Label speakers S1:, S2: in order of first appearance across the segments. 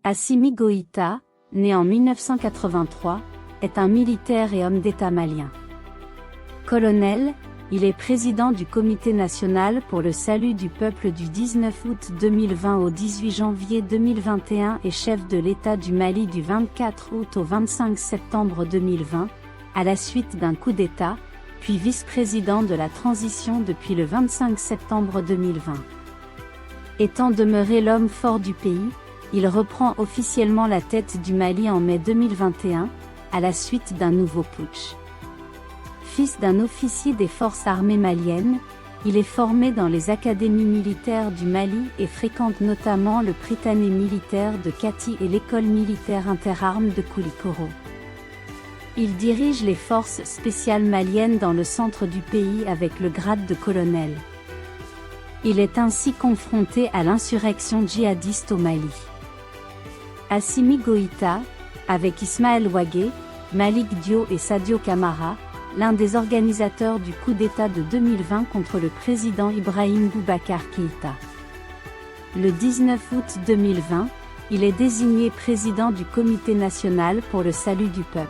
S1: Assimi Goïta, né en 1983, est un militaire et homme d'État malien. Colonel, il est président du Comité national pour le salut du peuple du 19 août 2020 au 18 janvier 2021 et chef de l'État du Mali du 24 août au 25 septembre 2020, à la suite d'un coup d'État, puis vice-président de la transition depuis le 25 septembre 2020. Étant demeuré l'homme fort du pays, il reprend officiellement la tête du Mali en mai 2021, à la suite d'un nouveau putsch. Fils d'un officier des forces armées maliennes, il est formé dans les académies militaires du Mali et fréquente notamment le Prytanée militaire de Kati et l'école militaire interarmes de Koulikoro. Il dirige les forces spéciales maliennes dans le centre du pays avec le grade de colonel. Il est ainsi confronté à l'insurrection djihadiste au Mali. Assimi Goïta, avec Ismaël Ouagué, Malik Dio et Sadio Camara, l'un des organisateurs du coup d'État de 2020 contre le président Ibrahim Boubacar Keïta. Le 19 août 2020, il est désigné président du Comité national pour le salut du peuple.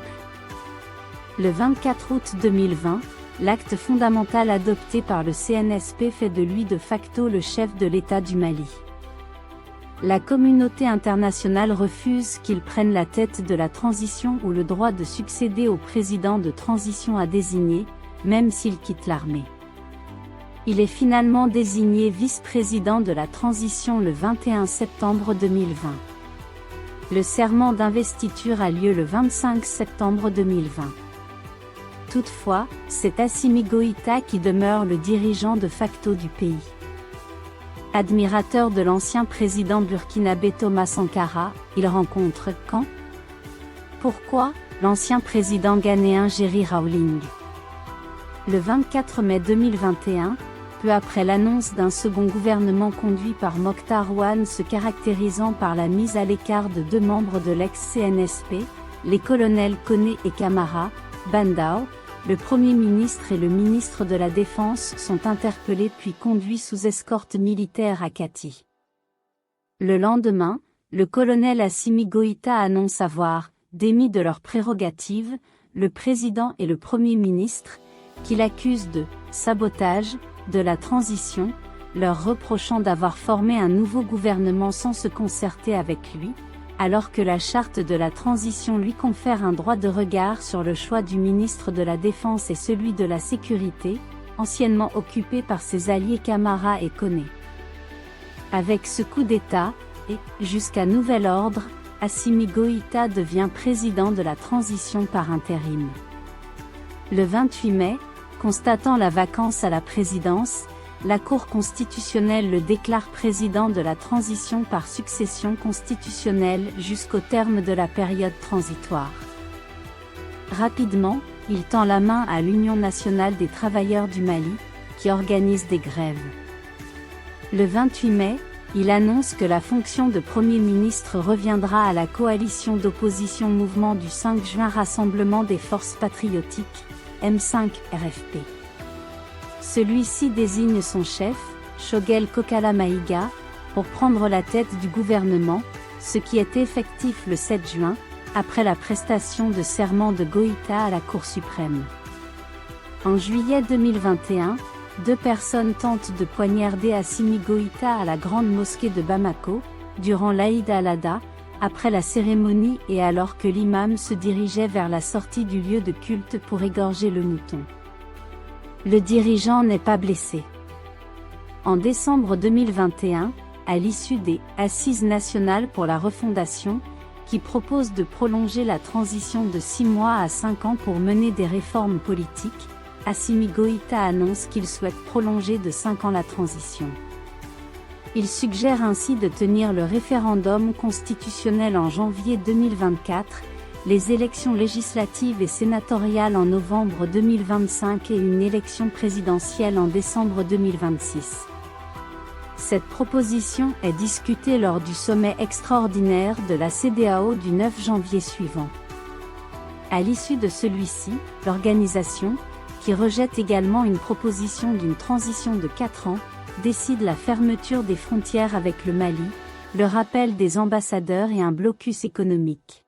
S1: Le 24 août 2020, l'acte fondamental adopté par le CNSP fait de lui de facto le chef de l'État du Mali. La communauté internationale refuse qu'il prenne la tête de la transition ou le droit de succéder au président de transition à désigner, même s'il quitte l'armée. Il est finalement désigné vice-président de la transition le 21 septembre 2020. Le serment d'investiture a lieu le 25 septembre 2020. Toutefois, c'est Assimi Goïta qui demeure le dirigeant de facto du pays. Admirateur de l'ancien président burkinabé Thomas Sankara, il rencontre quand? Pourquoi? L'ancien président ghanéen Jerry Rawling. Le 24 mai 2021, peu après l'annonce d'un second gouvernement conduit par Mokhtar Ouane se caractérisant par la mise à l'écart de deux membres de l'ex-CNSP, les colonels Koné et Camara, Bandao, le Premier ministre et le ministre de la Défense sont interpellés puis conduits sous escorte militaire à Kati. Le lendemain, le colonel Assimi Goïta annonce avoir démis de leurs prérogatives le président et le Premier ministre, qu'il accuse de sabotage de la transition, leur reprochant d'avoir formé un nouveau gouvernement sans se concerter avec lui, alors que la charte de la transition lui confère un droit de regard sur le choix du ministre de la Défense et celui de la Sécurité, anciennement occupé par ses alliés Camara et Koné. Avec ce coup d'État, et jusqu'à nouvel ordre, Assimi Goïta devient président de la transition par intérim. Le 28 mai, constatant la vacance à la présidence, la Cour constitutionnelle le déclare président de la transition par succession constitutionnelle jusqu'au terme de la période transitoire. Rapidement, il tend la main à l'Union nationale des travailleurs du Mali, qui organise des grèves. Le 28 mai, il annonce que la fonction de Premier ministre reviendra à la coalition d'opposition Mouvement du 5 juin Rassemblement des forces patriotiques, M5 RFP. Celui-ci désigne son chef, Choguel Kokala Maïga, pour prendre la tête du gouvernement, ce qui est effectif le 7 juin, après la prestation de serment de Goïta à la Cour suprême. En juillet 2021, deux personnes tentent de poignarder Assimi Goïta à la grande mosquée de Bamako, durant l'Aïd al-Adha, après la cérémonie et alors que l'imam se dirigeait vers la sortie du lieu de culte pour égorger le mouton. Le dirigeant n'est pas blessé. En décembre 2021, à l'issue des Assises nationales pour la refondation, qui proposent de prolonger la transition de 6 mois à 5 ans pour mener des réformes politiques, Assimi Goïta annonce qu'il souhaite prolonger de 5 ans la transition. Il suggère ainsi de tenir le référendum constitutionnel en janvier 2024, les élections législatives et sénatoriales en novembre 2025 et une élection présidentielle en décembre 2026. Cette proposition est discutée lors du sommet extraordinaire de la CEDEAO du 9 janvier suivant. À l'issue de celui-ci, l'organisation, qui rejette également une proposition d'une transition de 4 ans, décide la fermeture des frontières avec le Mali, le rappel des ambassadeurs et un blocus économique.